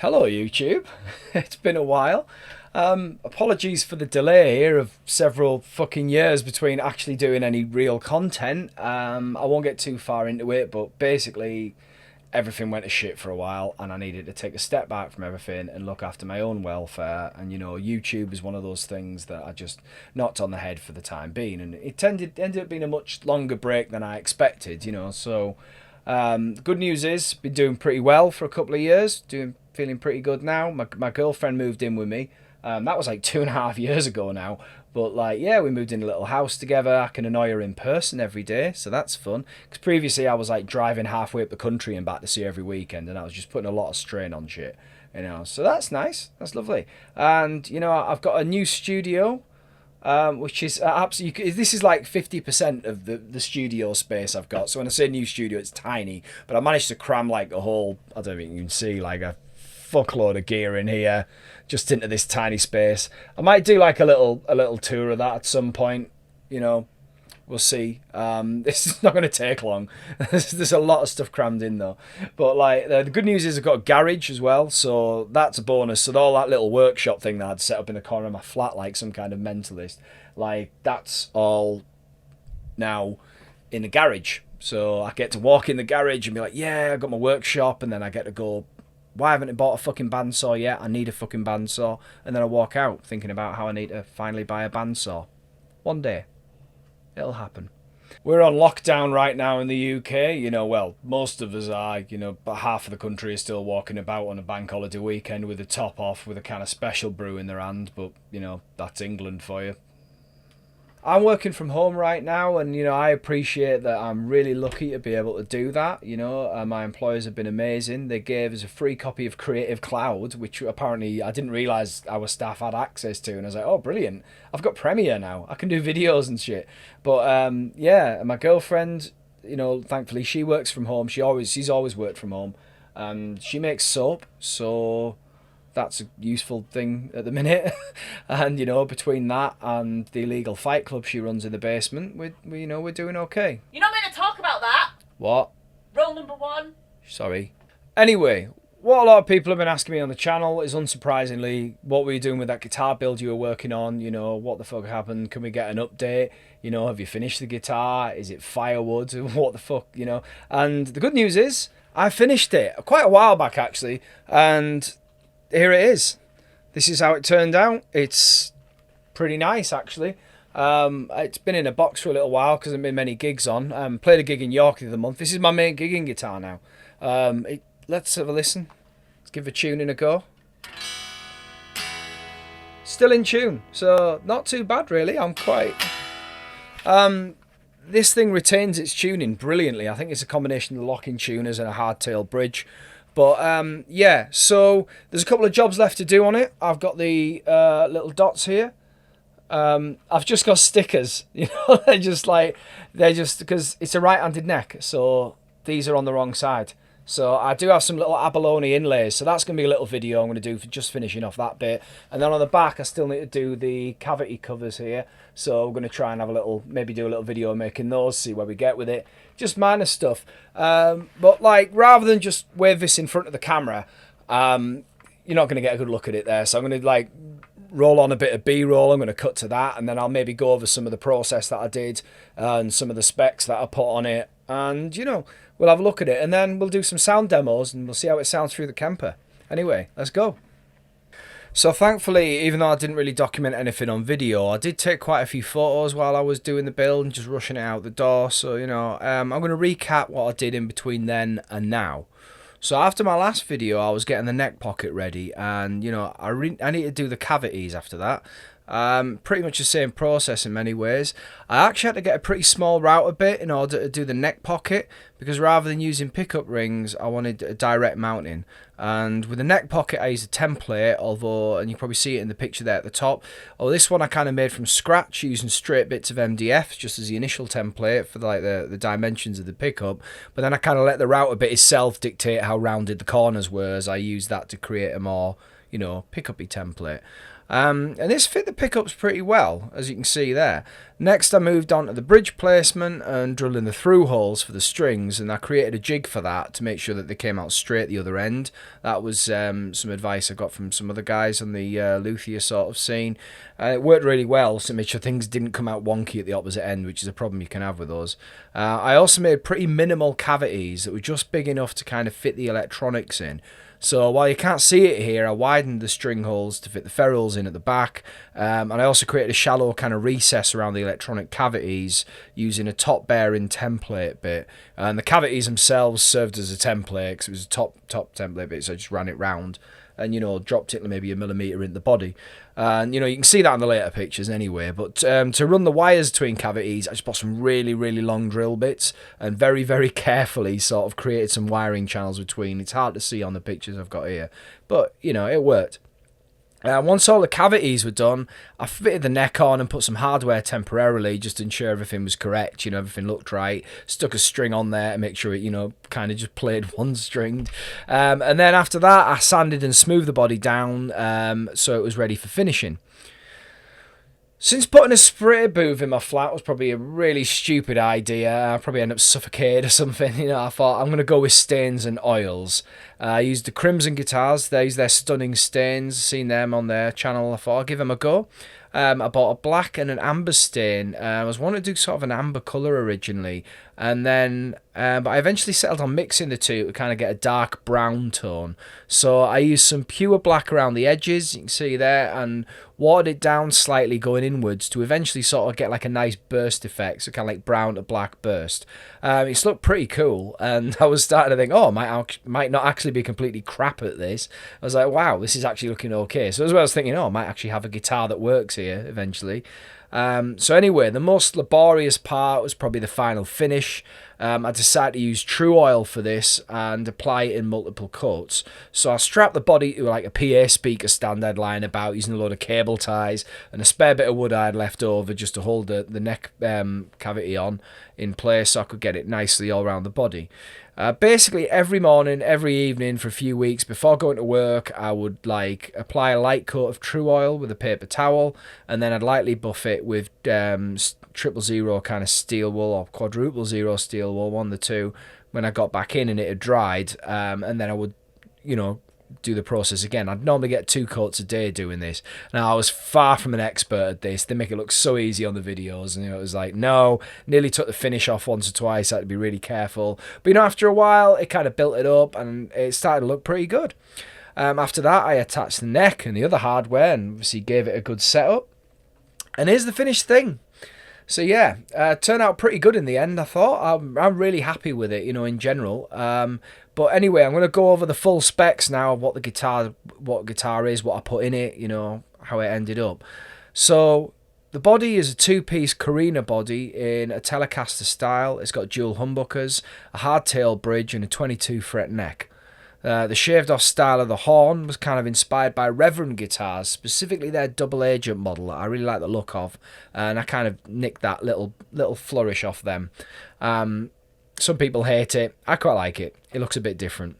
Hello YouTube, it's been a while. Apologies for the delay here of several fucking years between actually doing any real content. I won't get too far into it, but basically everything went to shit for a while and I needed to take a step back from everything and look after my own welfare. And you know, YouTube is one of those things that I just knocked on the head for the time being, and it ended up being a much longer break than I expected, you know. So the good news is, been doing pretty well for a couple of years, feeling pretty good now. My girlfriend moved in with me. That was like 2.5 years ago now. But like, yeah, we moved in a little house together. I can annoy her in person every day, so that's fun. Because previously I was like driving halfway up the country and back to see her every weekend, and I was just putting a lot of strain on shit, you know. So that's nice. That's lovely. And you know, I've got a new studio. Which is absolutely, this is like 50% of the studio space I've got. So when I say new studio, it's tiny, but I managed to cram like a whole, I don't think you can see, like a fuckload of gear in here just into this tiny space. I might do like a little tour of that at some point, you know. We'll see. This is not going to take long. There's a lot of stuff crammed in though. But like the good news is I've got a garage as well, so that's a bonus. So all that little workshop thing that I'd set up in the corner of my flat like some kind of mentalist, like that's all now in the garage. So I get to walk in the garage and be like, yeah, I got my workshop, and then I get to go, why haven't I bought a fucking bandsaw yet? I need a fucking bandsaw. And then I walk out thinking about how I need to finally buy a bandsaw. One day. It'll happen. We're on lockdown right now in the UK, you know, well, most of us are, you know, but half of the country is still walking about on a bank holiday weekend with the top off with a kind of special brew in their hand, but, you know, that's England for you. I'm working from home right now, and you know, I appreciate that. I'm really lucky to be able to do that. You know, my employers have been amazing. They gave us a free copy of Creative Cloud, which apparently I didn't realize our staff had access to, and I was like, oh, brilliant! I've got Premiere now. I can do videos and shit. But yeah, my girlfriend, you know, thankfully she works from home. She's always worked from home, and she makes soap, so that's a useful thing at the minute. And you know, between that and the illegal fight club she runs in the basement, we you know, we're doing okay. You're not meant to talk about that. What? Rule number one. Sorry. Anyway, what a lot of people have been asking me on the channel is, unsurprisingly, what were you doing with that guitar build you were working on? You know, what the fuck happened? Can we get an update? You know, have you finished the guitar? Is it firewood? What the fuck, you know? And the good news is, I finished it quite a while back actually, and here it is. This is how it turned out. It's pretty nice actually. It's been in a box for a little while because I've been many gigs on. Played a gig in York the other month. This is my main gigging guitar now. Let's have a listen. Let's give the tuning a go. Still in tune, so not too bad really. I'm quite... this thing retains its tuning brilliantly. I think it's a combination of the locking tuners and a hardtail bridge. But yeah, so there's a couple of jobs left to do on it. I've got the little dots here. I've just got stickers, you know. they're just because it's a right-handed neck, so these are on the wrong side. So I do have some little abalone inlays, so that's going to be a little video I'm going to do for just finishing off that bit. And then on the back I still need to do the cavity covers here, so we're going to try and have maybe do a little video making those, see where we get with it. Just minor stuff. But like, rather than just wave this in front of the camera, you're not going to get a good look at it there. So I'm going to like roll on a bit of B-roll. I'm going to cut to that, and then I'll maybe go over some of the process that I did and some of the specs that I put on it. And, you know, we'll have a look at it, and then we'll do some sound demos, and we'll see how it sounds through the Kemper. Anyway, let's go. So thankfully, even though I didn't really document anything on video, I did take quite a few photos while I was doing the build and just rushing it out the door. So, you know, I'm going to recap what I did in between then and now. So after my last video, I was getting the neck pocket ready, and, you know, I need to do the cavities after that. Pretty much the same process in many ways. I actually had to get a pretty small router bit in order to do the neck pocket, because rather than using pickup rings, I wanted a direct mounting. And with the neck pocket I used a template, although, and you probably see it in the picture there at the top, this one I kind of made from scratch using straight bits of MDF just as the initial template for like the dimensions of the pickup. But then I kind of let the router bit itself dictate how rounded the corners were, as I used that to create a more, you know, pickup-y template. And this fit the pickups pretty well, as you can see there. Next, I moved on to the bridge placement and drilling the through holes for the strings, and I created a jig for that to make sure that they came out straight the other end. That was some advice I got from some other guys on the luthier sort of scene. It worked really well to make sure things didn't come out wonky at the opposite end, which is a problem you can have with those. I also made pretty minimal cavities that were just big enough to kind of fit the electronics in. So while you can't see it here, I widened the string holes to fit the ferrules in at the back, and I also created a shallow kind of recess around the electronic cavities using a top bearing template bit. And the cavities themselves served as a template because it was a top template bit, so I just ran it round and, you know, dropped it maybe 1 millimetre in the body. And, you know, you can see that in the later pictures anyway. But to run the wires between cavities, I just bought some really, really long drill bits and very, very carefully sort of created some wiring channels between. It's hard to see on the pictures I've got here. But, you know, it worked. Once all the cavities were done, I fitted the neck on and put some hardware temporarily just to ensure everything was correct, you know, everything looked right. Stuck a string on there to make sure it, you know, kind of just played one stringed. And then after that, I sanded and smoothed the body down so it was ready for finishing. Since putting a spray booth in my flat was probably a really stupid idea, I probably end up suffocated or something, you know, I thought I'm going to go with stains and oils. I used the Crimson guitars, they're stunning stains, seen them on their channel, I thought I'll give them a go. I bought a black and an amber stain. I was wanting to do sort of an amber colour originally, and then but I eventually settled on mixing the two to kind of get a dark brown tone. So I used some pure black around the edges, you can see there, and watered it down slightly going inwards to eventually sort of get like a nice burst effect, so kind of like brown to black burst. It's looked pretty cool, and I was starting to think, oh, might not actually be completely crap at this. I was like, wow, this is actually looking okay. So as well, I was thinking, oh, I might actually have a guitar that works here eventually. So anyway, the most laborious part was probably the final finish. I decided to use True Oil for this and apply it in multiple coats. So I strapped the body to like a PA speaker stand I'd lying about using a load of cable ties and a spare bit of wood I had left over just to hold the neck cavity on in place so I could get it nicely all around the body. Basically every morning, every evening for a few weeks before going to work, I would like apply a light coat of True Oil with a paper towel, and then I'd lightly buff it with 000 kind of steel wool or 000 steel wool, one of the two, when I got back in and it had dried, and then I would, you know, do the process again. I'd normally get 2 coats a day doing this. Now I was far from an expert at this. They make it look so easy on the videos, and you know, it was like, no, nearly took the finish off once or twice. I had to be really careful, but you know, after a while it kind of built it up and it started to look pretty good. After that I attached the neck and the other hardware and obviously gave it a good setup, and here's the finished thing. So yeah, turned out pretty good in the end, I thought. I'm really happy with it, you know, in general. But anyway, I'm going to go over the full specs now of what guitar is, what I put in it, you know, how it ended up. So the body is a 2-piece Carina body in a Telecaster style. It's got dual humbuckers, a hardtail bridge and a 22 fret neck. The shaved off style of the horn was kind of inspired by Reverend guitars, specifically their double agent model that I really like the look of, and I kind of nicked that little flourish off them. Some people hate it, I quite like it, it looks a bit different.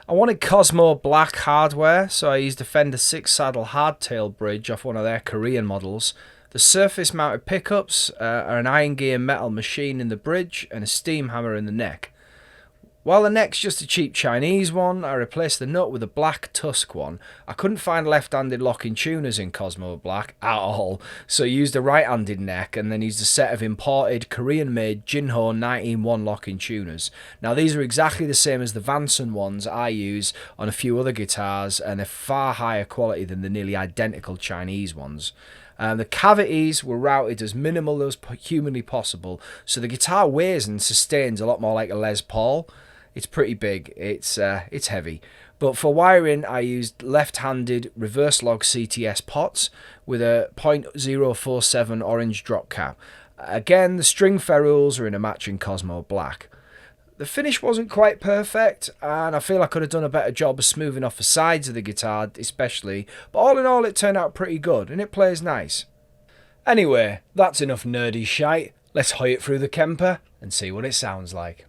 I wanted Cosmo black hardware, so I used a Fender 6 saddle hardtail bridge off one of their Korean models. The surface mounted pickups are an iron gear metal machine in the bridge and a steam hammer in the neck. While the neck's just a cheap Chinese one, I replaced the nut with a black tusk one. I couldn't find left-handed locking tuners in Cosmo Black at all, so I used a right-handed neck and then used a set of imported Korean-made Jinho 19-1 locking tuners. Now these are exactly the same as the Vanson ones I use on a few other guitars, and they're far higher quality than the nearly identical Chinese ones. The cavities were routed as minimal as humanly possible, so the guitar weighs and sustains a lot more like a Les Paul. It's pretty big, it's heavy. But for wiring, I used left-handed reverse log CTS pots with a .047 orange drop cap. Again, the string ferrules are in a matching Cosmo Black. The finish wasn't quite perfect, and I feel I could have done a better job of smoothing off the sides of the guitar especially, but all in all it turned out pretty good, and it plays nice. Anyway, that's enough nerdy shite. Let's hoy it through the Kemper and see what it sounds like.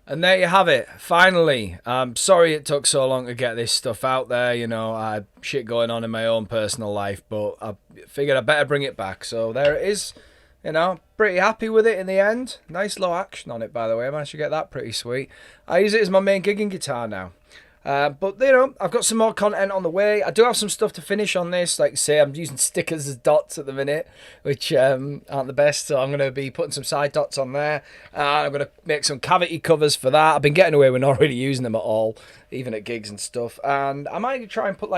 And there you have it. Finally, sorry it took so long to get this stuff out there. You know, I had shit going on in my own personal life, but I figured I better bring it back. So there it is. You know, pretty happy with it in the end. Nice low action on it, by the way. I managed to get that pretty sweet. I use it as my main gigging guitar now. But, you know, I've got some more content on the way. I do have some stuff to finish on this. Like I say, I'm using stickers as dots at the minute, which aren't the best. So I'm going to be putting some side dots on there. I'm going to make some cavity covers for that. I've been getting away with not really using them at all, even at gigs and stuff. And I might try and put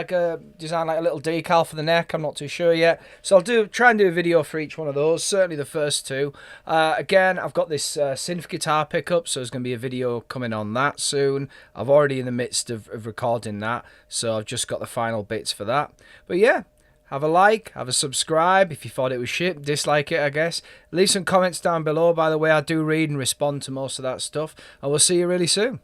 design like a little decal for the neck. I'm not too sure yet. So I'll try and do a video for each one of those. Certainly the first two. Again, I've got this synth guitar pickup, so there's going to be a video coming on that soon. I've already in the midst of recording that, so I've just got the final bits for that. But yeah, have a like, have a subscribe if you thought it was shit, dislike it I guess. Leave some comments down below, by the way. I do read and respond to most of that stuff, and we'll see you really soon.